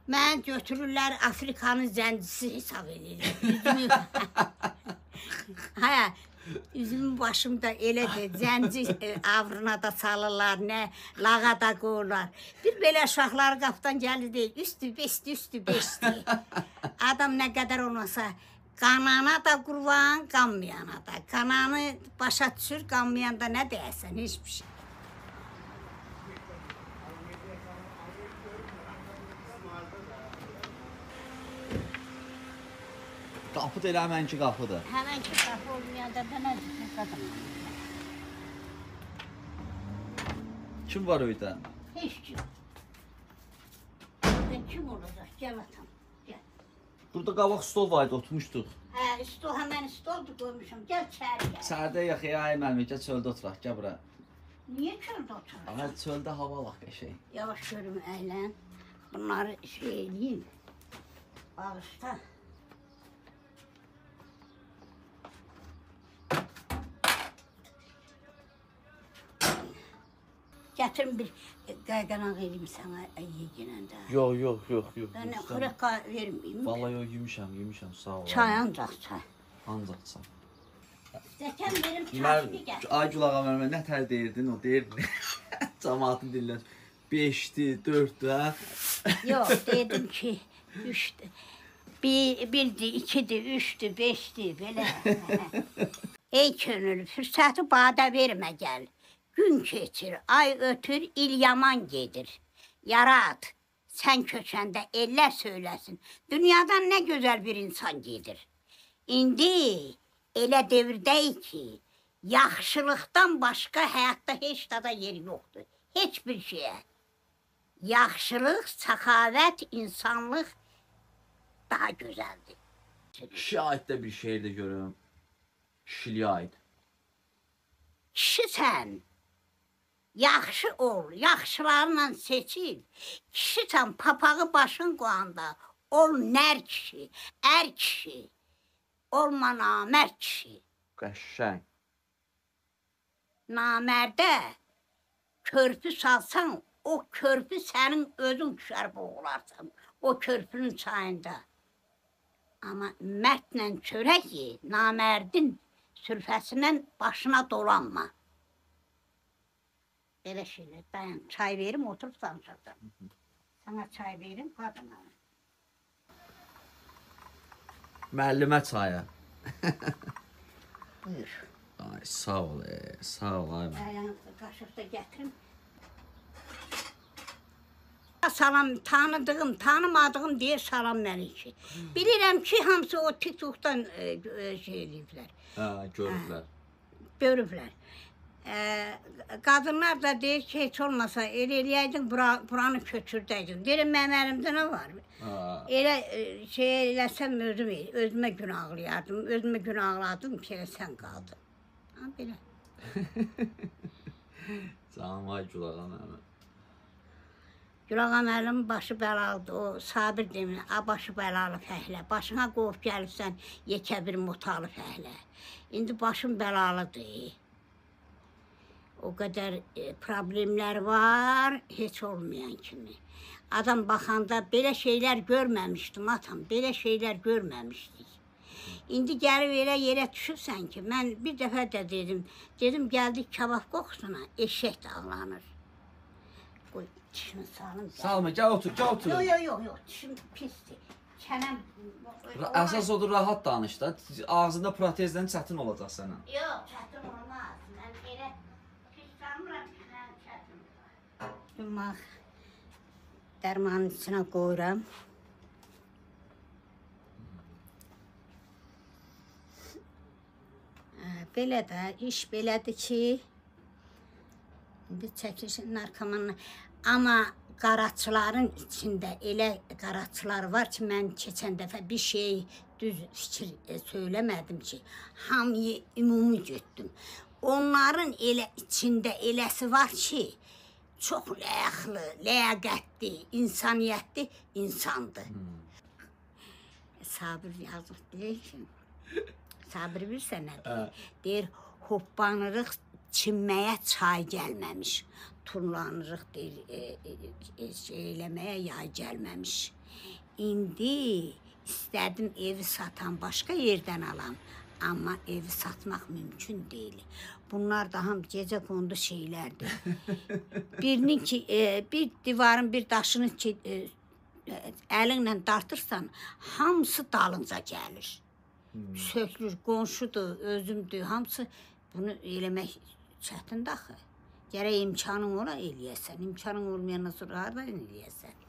Mən götürürlər Afrikanın zəncisi hesab edirlər. Hə, üzümün başımda elədir, zənci avrına da salırlar, nə lağa da qoyurlar. Bir belə uşaqlar qapıdan gəlir deyir, üstü beşdi. Adam nə qədər olmasa, qanana da qurban, qanmayana da. Qananı başa düşür, qanmayanda nə deyəsən, heç bir şey. Qapı da elə həmənki qapıdır. Həmənki qapı olmayanda da nədir qadın? Kim var öydə? Heç kim. Burada kim olacaq? Gəl atam, gəl. Burada qabaq stol var idi, oturmuşduq. Hə, stol, həmən stoldur qoymuşam. Gəl çəri gəl. Sərdə yaxı, ay müəllimə, gəl çöldə oturaq, gəl bura. Niyə çöldə oturaq? Amma çöldə hava laq qəşəng. Yavaş görüm əylən. Bunları şey eləyim. Bağışla. Gətirin bir qayqanaq eləyim sənə yeginəndə. Yox. Mən xırqa verməyim. Vallahi yox, yemişəm, sağ ol. Çay ancaq çay. Ancaq çay. Zəkən verim çay gətir. Ay Gül ağa müəllimə, nə tər deyirdin, o deyirdin. Cəmaatın dillər. 5-di, 4-dü, hə? Yox, dedim ki, 3-dü. 1-di, 2-di, 3-dü, 5-di, belə. Ey könül, fürsəti badə vermə gəl. Gün keçir, ay ötür, il yaman gedir. Yarat, sən köçəndə ellər söyləsin. Dünyadan nə gözəl bir insan gedir. İndi elə devirdəyik ki, yaxşılıqdan başqa həyatda heç dada yer yoxdur. Heç bir şeyə. Yaxşılıq, səxavət, insanlıq daha gözəldir. Kişi aiddə bir şeir də görüm. Kişiliyə aid. Kişi sən. Yaxşı ol, yaxşılarla seçil. Kişi sən papağı başın qoyanda, ol nər kişi, ər kişi, olma namərd kişi. Qəşəng. Namərdə körpü salsan, o körpü sənin özün düşər boğularsan, o körpünün çayında. Amma mərdlə çörək ye, namərdin sürfəsindən başına dolanma. Belə şeylər, dayan, çay verim, oturub danışacağım. Sana çay verim, qadına. Müəllimə çaya. Buyur. Ay, sağ ol, ay. Dayan, qaşıq da gətirim. Salam, tanıdığım, tanımadığım deyə salam mənimki. Bilirəm ki, hamısı o TikTok'dan şey ediblər. Hə, görüblər. Görüblər. Qadınlar da deyir ki, heç olmasa eləyəydin, buranı köçürdəydin. Deyirəm, mənim əlimdə nə var? Elə şey eləsəm özümə gün ağlayardım. Özümə gün ağladım ki, elə sən qaldın. Ha, belə. Canım, ay Gül ağa mənim. Gül ağa mənim başı bəlalıdır. O sabir demin, başı bəlalı fəhlə. Başına qovub gəlirsən, yekə bir motalı fəhlə. İndi başım bəlalıdır. O qədər problemlər var, heç olmayan kimi. Adam baxanda belə şeylər görməmişdim, atam, belə şeylər görməmişdik. İndi gəlib elə yerə düşürsən ki, mən bir dəfə də dedim gəldik kabab qoxusuna, eşək dağlanır. Qoy, dişimi salım. Salma, gəl otur. Yox, dişim pisdir. Çənəm... Əsas odur, rahat danış da. Ağzında protezdən çətin olacaq sənə. Yox, çətin olmaz. Mən elə... Yumaq dərmanın içine qoyuram. Belə də, iş belədir ki, indi çəkilişin narkomanına, amma qaraçıların içində elə qaraçılar var ki, mən keçən dəfə bir şey düz fikir söyləmədim ki, hamıyı ümumi götdüm. Onların elə içində eləsi var ki, çox layıqlı, ləyaqətli, insaniyyətli insandır. Sabir yazıq deyir ki, Sabir bilsən nədir? Deyir, hoppanırıq, çinməyə çay gəlməmiş. Turlanırıq, deyir, eləməyə yay gəlməmiş. İndi istədim evi satan başqa yerdən alam. Amma evi satmaq mümkün deyil. Bunlar da ham gecə kondu şeylərdir. Birinin ki, bir divarın bir daşını ki, əlinlə dartırsan, hamısı dalınca gəlir. Sökülür, qonşudur, özümdür, hamısı bunu eləmək çətindir axı. Gərək imkanın ola eləyəsən. İmkanın olmayandan sonra hardan eləyəsən?